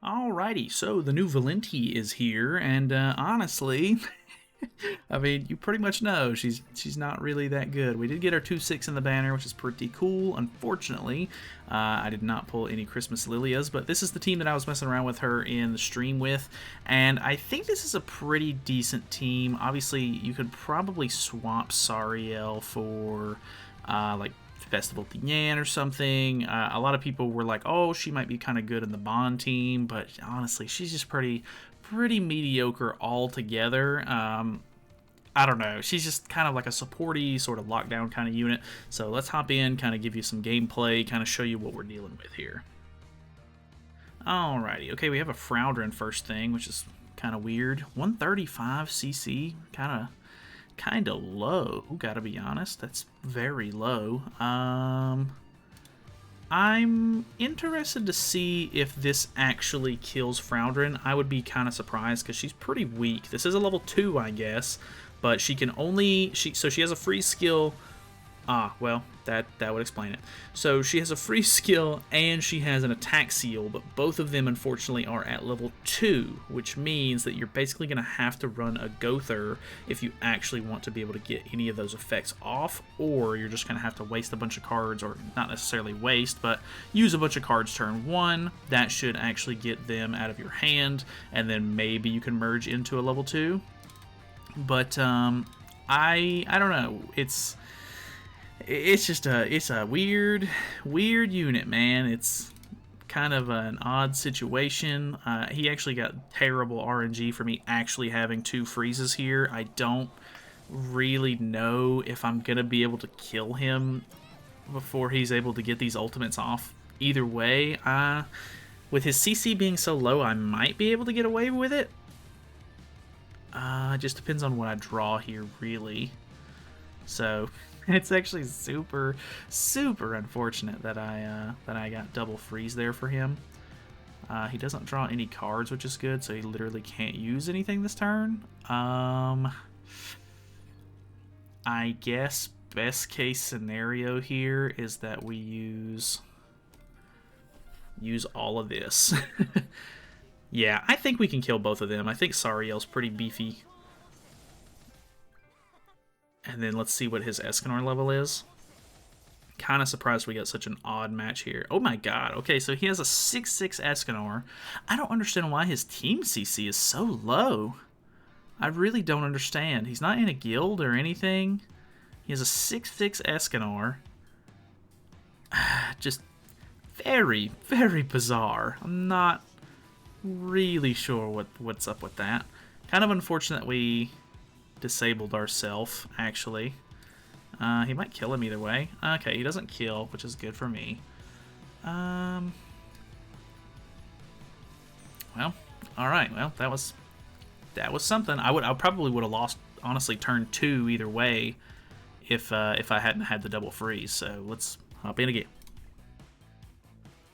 Alrighty, so the new Valenti is here, and honestly, I mean, you pretty much know she's not really that good. We did get our 2/6 in the banner, which is pretty cool. Unfortunately, I did not pull any Christmas Lilias, but this is the team that I was messing around with her in the stream with, and I think this is a pretty decent team. Obviously, you could probably swap Sariel for like Festival Diane or something. A lot of people were like, "Oh, she might be kind of good in the Bond team," but honestly, she's just pretty mediocre altogether. I don't know. She's just kind of like a supporty sort of lockdown kind of unit. So let's hop in, kind of give you some gameplay, kind of show you what we're dealing with here. Alrighty. Okay, we have a Fraudrin first thing, which is kind of weird. 135 CC, kind of low, gotta be honest. That's very low. I'm interested to see if this actually kills Fraudrin. I would be kind of surprised because she's pretty weak. This is a level 2, I guess, but she can only... So she has a free skill... well, that would explain it. So she has a free skill and she has an attack seal, but both of them unfortunately are at level 2, which means that you're basically going to have to run a Gother if you actually want to be able to get any of those effects off, or you're just going to have to waste a bunch of cards, or not necessarily waste, but use a bunch of cards turn 1. That should actually get them out of your hand, and then maybe you can merge into a level 2. But I don't know. It's just a weird unit, man. It's kind of an odd situation. He actually got terrible RNG for me actually having 2 freezes here. I don't really know if I'm gonna be able to kill him before he's able to get these ultimates off. Either way, with his CC being so low, I might be able to get away with it. It just depends on what I draw here, really. So it's actually super unfortunate that I got double freeze there for him. He doesn't draw any cards, which is good, so he literally can't use anything this turn. I guess best case scenario here is that we use all of this. Yeah, I think we can kill both of them. I think Sariel's pretty beefy. And then let's see what his Escanor level is. Kind of surprised we got such an odd match here. Oh my god. Okay, so he has a 6/6 Escanor. I don't understand why his team CC is so low. I really don't understand. He's not in a guild or anything. He has a 6/6 Escanor. Just very bizarre. I'm not really sure what's up with that. Kind of unfortunate we disabled ourselves, actually. He might kill him either way. Okay, he doesn't kill, which is good for me. Well, alright, well, that was something. I probably would have lost, honestly, turn 2 either way if I hadn't had the double freeze. So let's hop in again.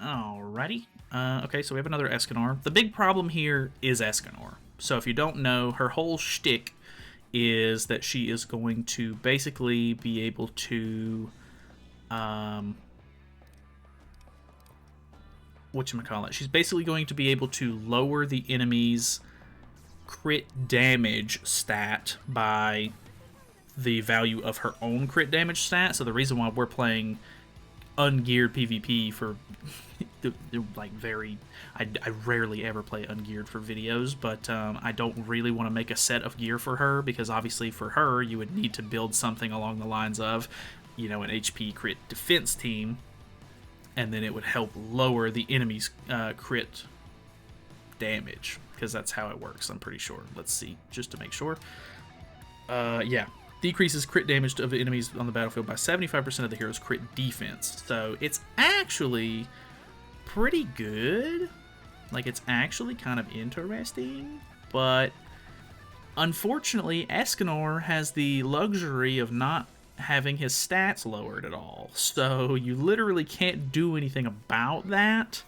Alrighty. Okay, so we have another Escanor. The big problem here is Escanor. So if you don't know, her whole shtick is that she is going to basically be able to whatchamacallit, she's basically going to be able to lower the enemy's crit damage stat by the value of her own crit damage stat. So the reason why we're playing ungeared PvP for like I rarely ever play ungeared for videos, but I don't really want to make a set of gear for her, because obviously for her you would need to build something along the lines of, you know, an HP crit defense team, and then it would help lower the enemy's crit damage, because that's how it works, I'm pretty sure. Let's see, just to make sure. Yeah. Decreases crit damage of enemies on the battlefield by 75% of the hero's crit defense. So it's actually pretty good. Like, it's actually kind of interesting. But unfortunately, Escanor has the luxury of not having his stats lowered at all. So you literally can't do anything about that.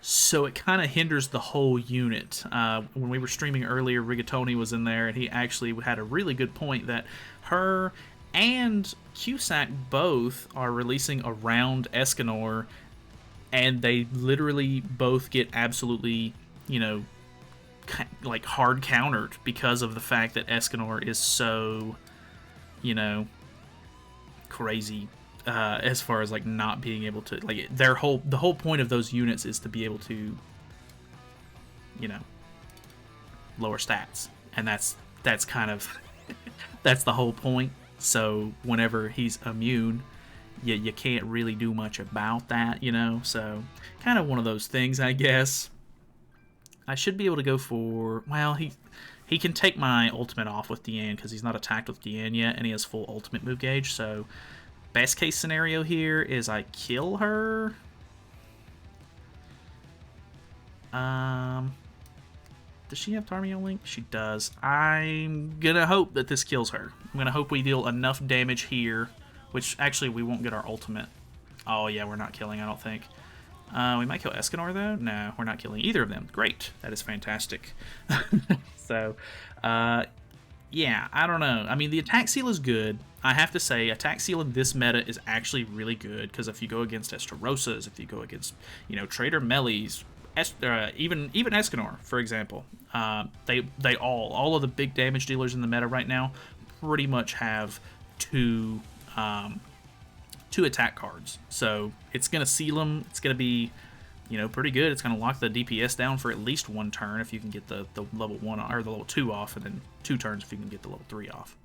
So it kind of hinders the whole unit. When we were streaming earlier, Rigatoni was in there, and he actually had a really good point that her and Cusack both are releasing around Escanor, and they literally both get absolutely, you know, like hard countered because of the fact that Escanor is so, you know, crazy as far as like not being able to, like, the whole point of those units is to be able to, you know, lower stats, and that's kind of that's the whole point. So whenever he's immune, you can't really do much about that, you know. So kind of one of those things, I guess. I should be able to go for, well, he can take my ultimate off with Diane because he's not attacked with Diane yet, and he has full ultimate move gauge. So best case scenario here is I kill her. Does she have Tarmio Link? She does. I'm gonna hope that this kills her. I'm gonna hope we deal enough damage here, which actually we won't get our ultimate. Oh yeah, we're not killing, I don't think. We might kill Escanor though. No, we're not killing either of them. Great, that is fantastic. So, yeah, I don't know. I mean, the attack seal is good. I have to say, attack seal in this meta is actually really good because if you go against Esterosas, if you go against, you know, Trader Mellies, even Escanor, for example, they all of the big damage dealers in the meta right now pretty much have two attack cards. So it's gonna seal them. It's gonna be, you know, pretty good. It's gonna lock the DPS down for at least one turn if you can get the level 1 or the level 2 off, and then 2 turns if you can get the level 3 off.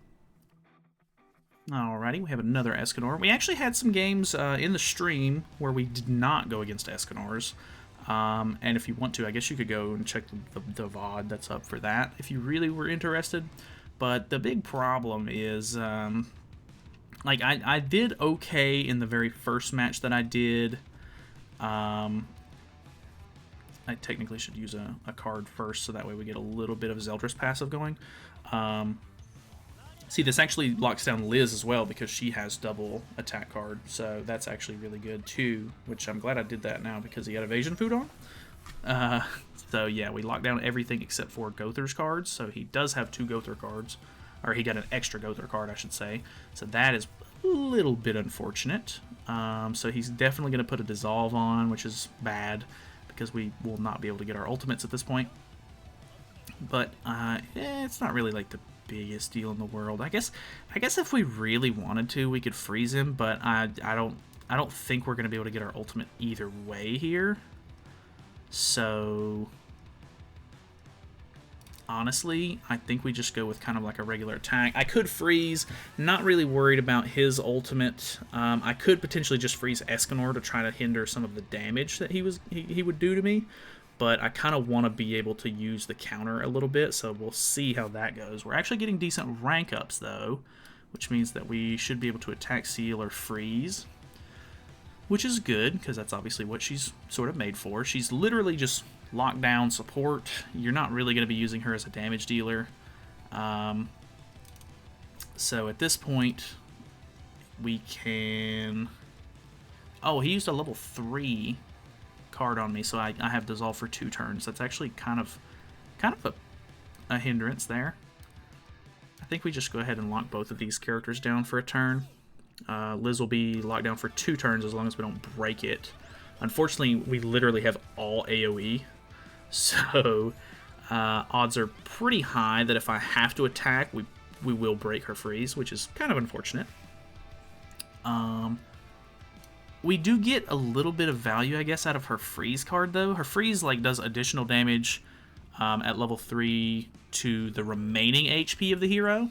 Alrighty, we have another Escanor. We actually had some games in the stream where we did not go against Escanors. And if you want to, I guess you could go and check the VOD that's up for that if you really were interested. But the big problem is, like, I did okay in the very first match that I did. I technically should use a card first, so that way we get a little bit of Zeldris passive going. See, this actually locks down Liz as well because she has double attack card, so that's actually really good too, which I'm glad I did that now because he had evasion food on. So yeah, we locked down everything except for Gother's cards, so he does have 2 Gother cards, or he got an extra Gother card, I should say, so that is a little bit unfortunate. So he's definitely going to put a Dissolve on, which is bad because we will not be able to get our ultimates at this point. But it's not really like the biggest deal in the world. I guess if we really wanted to, we could freeze him, but I don't think we're going to be able to get our ultimate either way here. So honestly, I think we just go with kind of like a regular attack. I could freeze, not really worried about his ultimate. I could potentially just freeze Escanor to try to hinder some of the damage that he would do to me, but I kind of want to be able to use the counter a little bit, so we'll see how that goes. We're actually getting decent rank ups though, which means that we should be able to attack, seal, or freeze, which is good because that's obviously what she's sort of made for. She's literally just lockdown support. You're not really going to be using her as a damage dealer. So at this point, we can... Oh, he used a level 3 card on me, so I have Dissolve for 2 turns. That's actually kind of a hindrance there. I think we just go ahead and lock both of these characters down for a turn. Liz will be locked down for 2 turns as long as we don't break it. Unfortunately, we literally have all AoE, so odds are pretty high that if I have to attack, we will break her freeze, which is kind of unfortunate. We do get a little bit of value, I guess, out of her freeze card, though. Her freeze like does additional damage at level 3 to the remaining HP of the hero.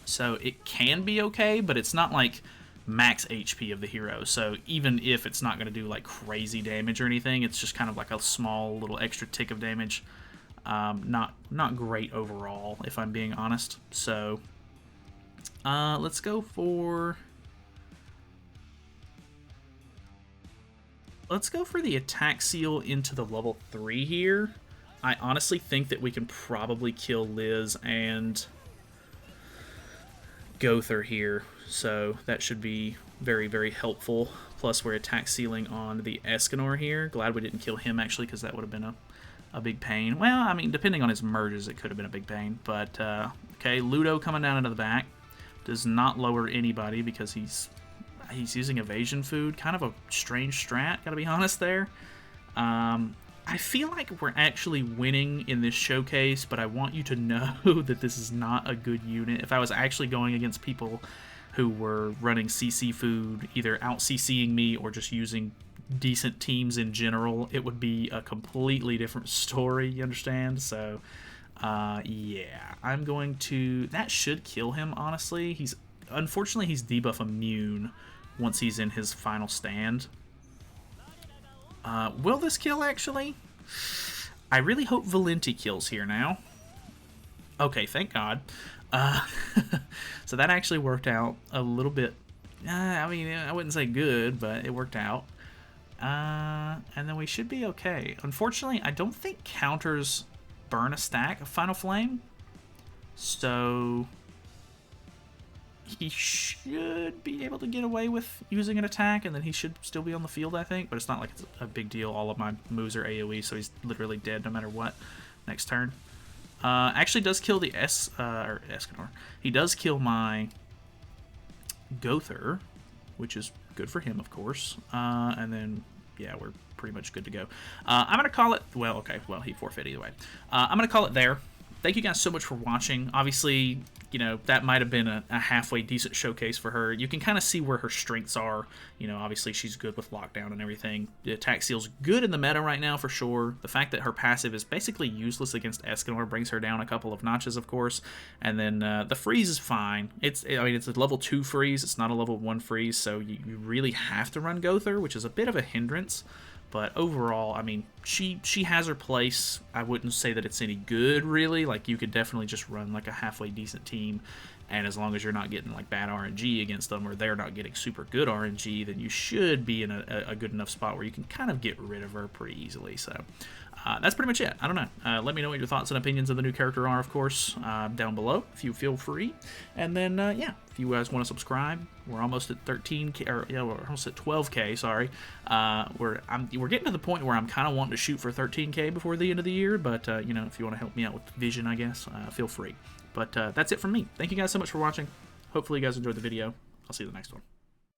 So it can be okay, but it's not like max HP of the hero. So even if it's not going to do like crazy damage or anything, it's just kind of like a small little extra tick of damage. Not great overall, if I'm being honest. So let's go for... Let's go for the attack seal into the level 3 here. I honestly think that we can probably kill Liz and Gother here, so that should be very, very helpful. Plus, we're attack sealing on the Escanor here. Glad we didn't kill him, actually, because that would have been a big pain. Well, I mean, depending on his merges, it could have been a big pain. But, okay, Ludo coming down into the back. Does not lower anybody because he's He's using evasion food. Kind of a strange strat, gotta be honest there. I feel like we're actually winning in this showcase, but I want you to know that this is not a good unit. If I was actually going against people who were running CC food, either out CCing me or just using decent teams in general, it would be a completely different story, you understand? So, yeah, I'm going to... That should kill him, honestly. Unfortunately, he's debuff immune once he's in his final stand. Will this kill, actually? I really hope Valenti kills here now. Okay, thank God. So that actually worked out a little bit. I mean, I wouldn't say good, but it worked out. And then we should be okay. Unfortunately, I don't think counters burn a stack of Final Flame. So... he should be able to get away with using an attack, and then he should still be on the field, I think. But it's not like it's a big deal. All of my moves are AoE, so he's literally dead no matter what next turn. Actually does kill the Escanor. He does kill my Gother, which is good for him, of course. And then, yeah, we're pretty much good to go. I'm going to call it... Well, okay. Well, he forfeit either way. I'm going to call it there. Thank you guys so much for watching. Obviously, you know, that might have been a halfway decent showcase for her. You can kind of see where her strengths are. You know, obviously she's good with lockdown and everything. The attack seal's good in the meta right now for sure. The fact that her passive is basically useless against Escanor brings her down a couple of notches, of course. And then the freeze is fine. I mean, it's a level 2 freeze. It's not a level 1 freeze, so you really have to run Gother, which is a bit of a hindrance. But overall, I mean, she has her place. I wouldn't say that it's any good, really. Like, you could definitely just run, like, a halfway decent team. And as long as you're not getting, like, bad RNG against them, or they're not getting super good RNG, then you should be in a good enough spot where you can kind of get rid of her pretty easily. So, that's pretty much it. I don't know. Let me know what your thoughts and opinions of the new character are, of course, down below, if you feel free. And then, yeah, if you guys want to subscribe, we're almost at 13K, or yeah, we're almost at 12K. Sorry, we're getting to the point where I'm kind of wanting to shoot for 13K before the end of the year. But you know, if you want to help me out with vision, I guess, feel free. But that's it from me. Thank you guys so much for watching. Hopefully, you guys enjoyed the video. I'll see you in the next one.